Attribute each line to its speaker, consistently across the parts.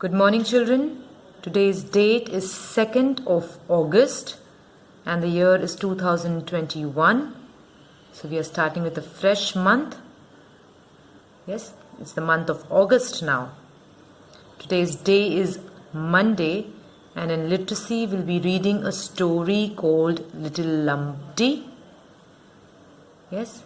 Speaker 1: Good morning, children. Today's date is 2nd of August and the year is 2021. So we are starting with a fresh month. Yes, it's the month of August now. Today's day is Monday, and in literacy we'll be reading a story called Little Lumpty. Yes,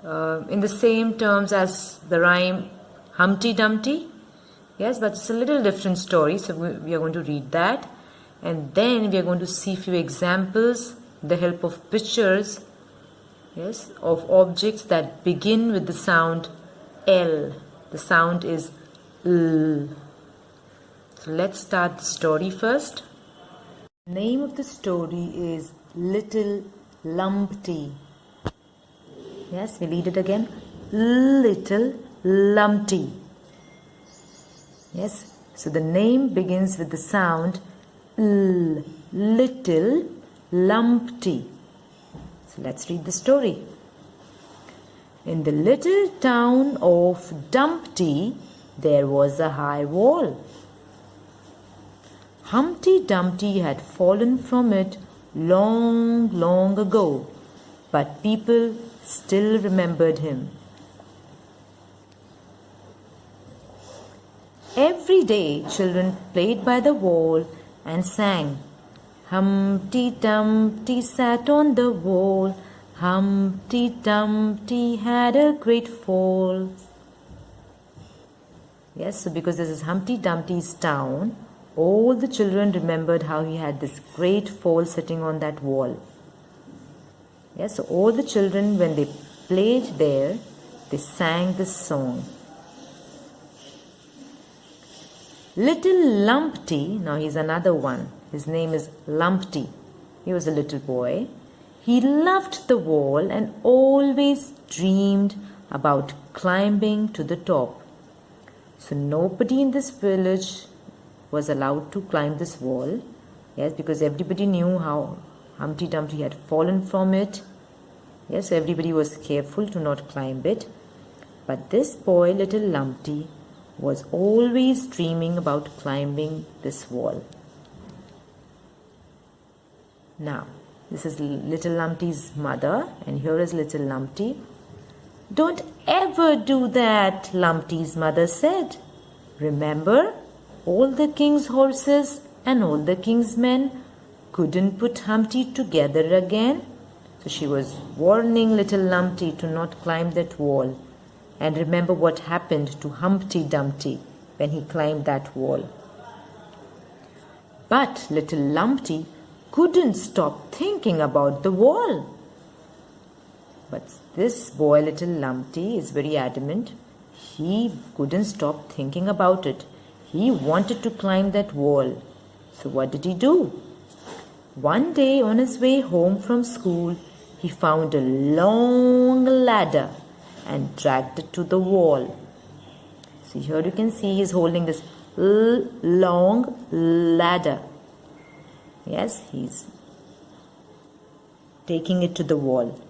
Speaker 1: in the same terms as the rhyme Humpty Dumpty. Yes, but it's a little different story, so we are going to read that. And then we are going to see few examples with the help of pictures, yes, of objects that begin with the sound L. The sound is L. So let's start the story first. The name of the story is Little Lumpty. Yes, we'll read it again. Little Lumpty. Yes, so the name begins with the sound L. Little Lumpty. So let's read the story. In the little town of Dumpty, there was a high wall. Humpty Dumpty had fallen from it long, long ago, but people still remembered him. Every day, children played by the wall and sang, Humpty Dumpty sat on the wall, Humpty Dumpty had a great fall. Yes, so because this is Humpty Dumpty's town, all the children remembered how he had this great fall sitting on that wall. Yes, so all the children, when they played there, they sang this song. Little Lumpty, now he's another one. His name is Lumpty. He was a little boy. He loved the wall and always dreamed about climbing to the top. So nobody in this village was allowed to climb this wall. Yes, because everybody knew how Humpty Dumpty had fallen from it. Yes, everybody was careful to not climb it. But this boy, Little Lumpty, was always dreaming about climbing this wall. Now, this is Little Lumpty's mother, and here is Little Lumpty. Don't ever do that, Lumpty's mother said. Remember, all the king's horses and all the king's men couldn't put Humpty together again. So she was warning Little Lumpty to not climb that wall. And remember what happened to Humpty Dumpty when he climbed that wall. But Little Lumpty couldn't stop thinking about the wall. But this boy, Little Lumpty, is very adamant. He couldn't stop thinking about it. He wanted to climb that wall. So what did he do? One day on his way home from school, he found a long ladder and dragged it to the wall. See, here you can see he's holding this long ladder. Yes, he's taking it to the wall.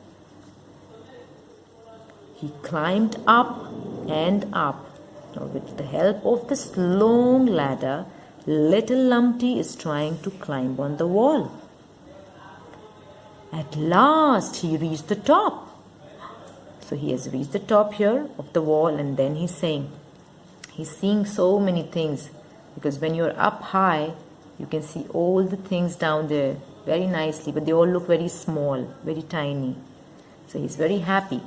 Speaker 1: He climbed up and up. Now, with the help of this long ladder, Little Lumpty is trying to climb on the wall. At last, he reached the top. So he has reached the top here of the wall, and then he's seeing so many things, because when you're up high, you can see all the things down there very nicely, but they all look very small, very tiny. So he's very happy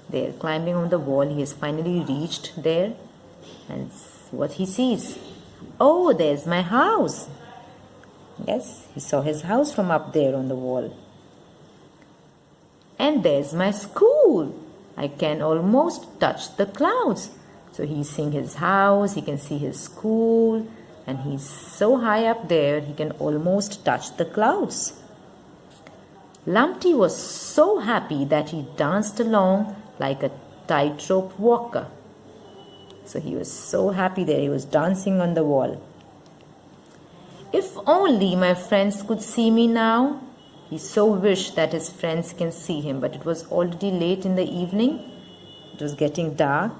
Speaker 1: there, climbing on the wall. He has finally reached there, and what he sees, oh, there's my house. Yes, he saw his house from up there on the wall. And there's my school. I can almost touch the clouds. So he's seeing his house, he can see his school, and he's so high up there, he can almost touch the clouds. Lumpty was so happy that he danced along like a tightrope walker. So he was so happy there, he was dancing on the wall. If only my friends could see me now. He so wished that his friends can see him, but it was already late in the evening. It was getting dark.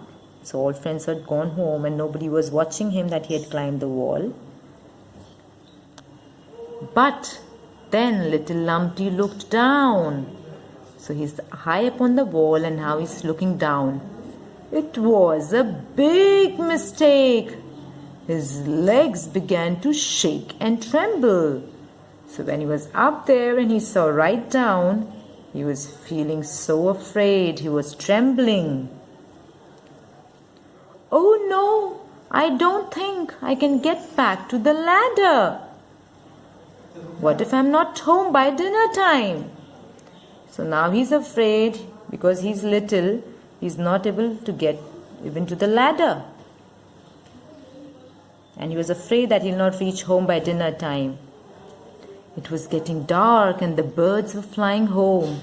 Speaker 1: So all friends had gone home and nobody was watching him that he had climbed the wall. But then little Lumpty looked down. So he's high up on the wall and now he's looking down. It was a big mistake. His legs began to shake and tremble. So when he was up there and he saw right down, he was feeling so afraid. He was trembling. Oh no, I don't think I can get back to the ladder. What if I'm not home by dinner time? So now he's afraid because he's little, he's not able to get even to the ladder. And he was afraid that he'll not reach home by dinner time. It was getting dark and the birds were flying home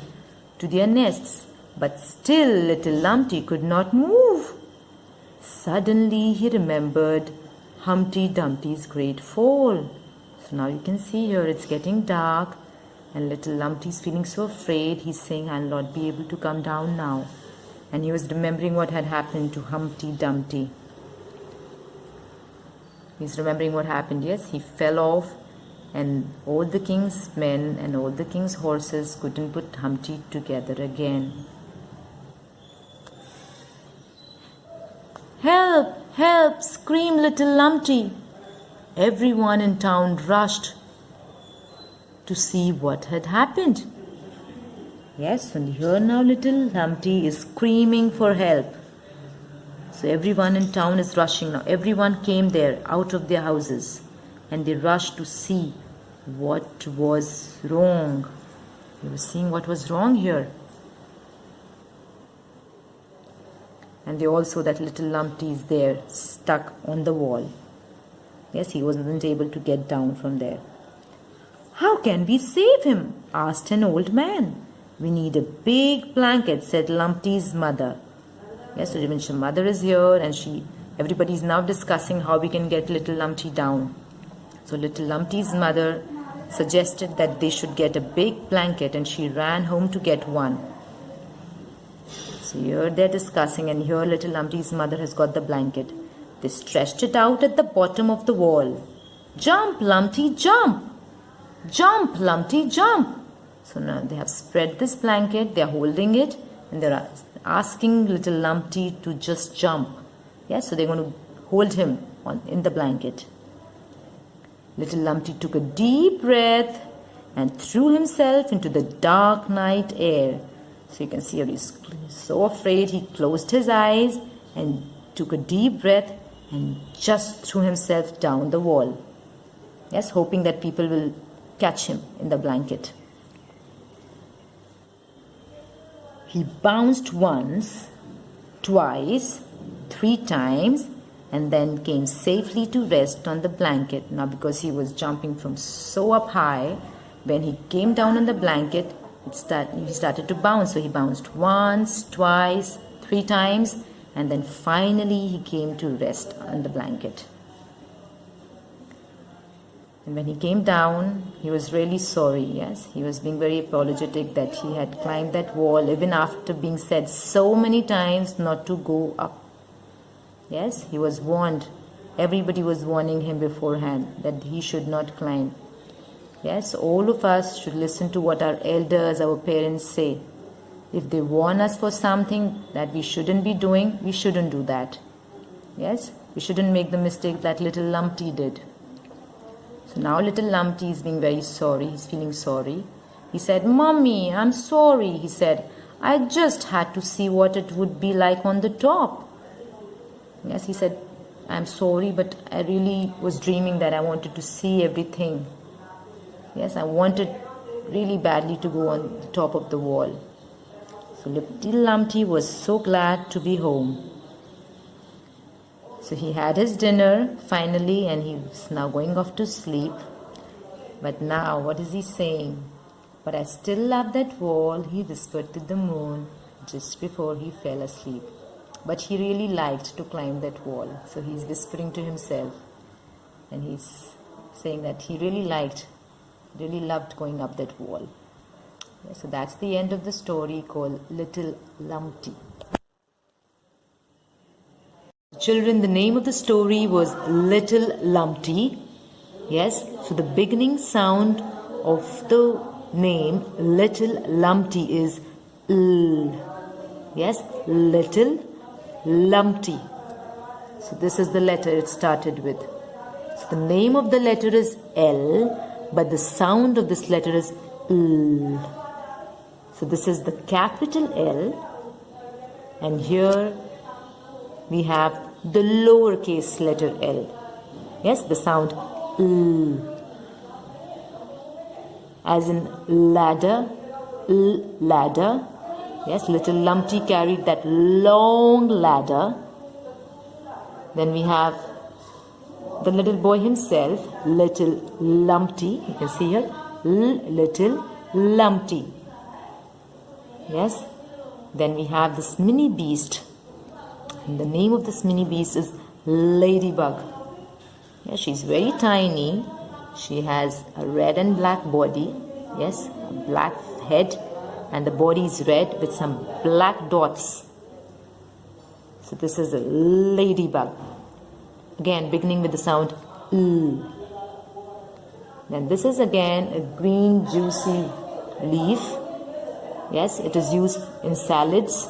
Speaker 1: to their nests, but still little Lumpty could not move. Suddenly he remembered Humpty Dumpty's great fall. So now you can see here it's getting dark and little Lumpty's feeling so afraid. He's saying, I'll not be able to come down now. And he was remembering what had happened to Humpty Dumpty. He's remembering what happened. Yes, he fell off and all the king's men and all the king's horses couldn't put Humpty together again. Help! Help! Screamed little Lumpty. Everyone in town rushed to see what had happened. Yes, and here now little Lumpty is screaming for help. So everyone in town is rushing now. Everyone came there out of their houses and they rushed to see what was wrong. They were seeing what was wrong here. And they all saw that little Lumpty is there, stuck on the wall. Yes, he wasn't able to get down from there. How can we save him? Asked an old man. We need a big blanket, said Lumpty's mother. Yes, so the mother is here and everybody is now discussing how we can get little Lumpty down. So little Lumpty's mother suggested that they should get a big blanket and she ran home to get one. So here they're discussing and here little Lumpty's mother has got the blanket. They stretched it out at the bottom of the wall. Jump, Lumpty, jump! Jump, Lumpty, jump! So now they have spread this blanket, they're holding it and they're asking little Lumpty to just jump. Yes, so they're going to hold him in the blanket. Little Lumpty took a deep breath and threw himself into the dark night air. So you can see he's so afraid he closed his eyes and took a deep breath and just threw himself down the wall. Yes, hoping that people will catch him in the blanket. He bounced once, twice, 3 times and then came safely to rest on the blanket. Now because he was jumping from so up high, when he came down on the blanket, he started to bounce. So he bounced once, twice, 3 times and then finally he came to rest on the blanket. And when he came down, he was really sorry, yes. He was being very apologetic that he had climbed that wall even after being said so many times not to go up. Yes, he was warned. Everybody was warning him beforehand that he should not climb. Yes, all of us should listen to what our elders, our parents say. If they warn us for something that we shouldn't be doing, we shouldn't do that. Yes, we shouldn't make the mistake that little Lumpty did. So now little Lumpty is being very sorry. He's feeling sorry. He said, Mommy, I'm sorry. He said, I just had to see what it would be like on the top. Yes, he said, I'm sorry, but I really was dreaming that I wanted to see everything. Yes, I wanted really badly to go on the top of the wall. So little Lumpty was so glad to be home. So he had his dinner finally and he's now going off to sleep. But now what is he saying? But I still love that wall, he whispered to the moon just before he fell asleep. But he really liked to climb that wall. So he's whispering to himself and he's saying that he really loved going up that wall. So that's the end of the story called Little Lumpty. Children, the name of the story was Little Lumpty. Yes, so the beginning sound of the name Little Lumpty is L. Yes, Little Lumpty. So this is the letter it started with. So the name of the letter is L, but the sound of this letter is L. So this is the capital L, and here we have the lowercase letter L. Yes, the sound L. As in ladder, ladder. Yes, little Lumpty carried that long ladder. Then we have the little boy himself, Little Lumpty. You can see here, Little Lumpty. Yes. Then we have this mini beast. And the name of this mini beast is Ladybug. Yes, she's very tiny. She has a red and black body. Yes, a black head, and the body is red with some black dots. So this is a ladybug. Again, beginning with the sound L. Then this is again a green juicy leaf. Yes, it is used in salads.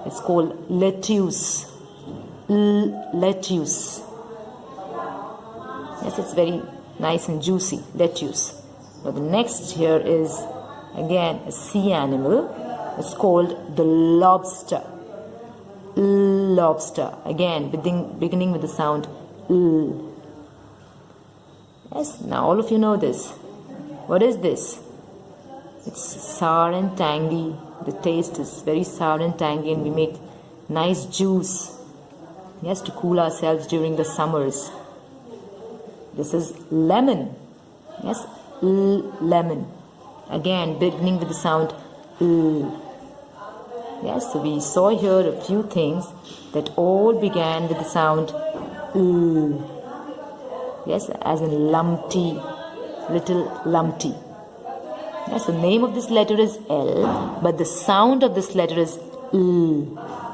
Speaker 1: It's called lettuce. Lettuce. Yes, it's very nice and juicy, lettuce. But the next here is again a sea animal. It's called the lobster. Lobster. Again, beginning with the sound L. Yes, now all of you know this. What is this? It's sour and tangy. The taste is very sour and tangy, and we make nice juice. Yes, to cool ourselves during the summers. This is lemon. Yes, lemon. Again, beginning with the sound L. Yes, so we saw here a few things that all began with the sound L. Yes, as in Lumpty, little Lumpty. Yes, the name of this letter is L, but the sound of this letter is L.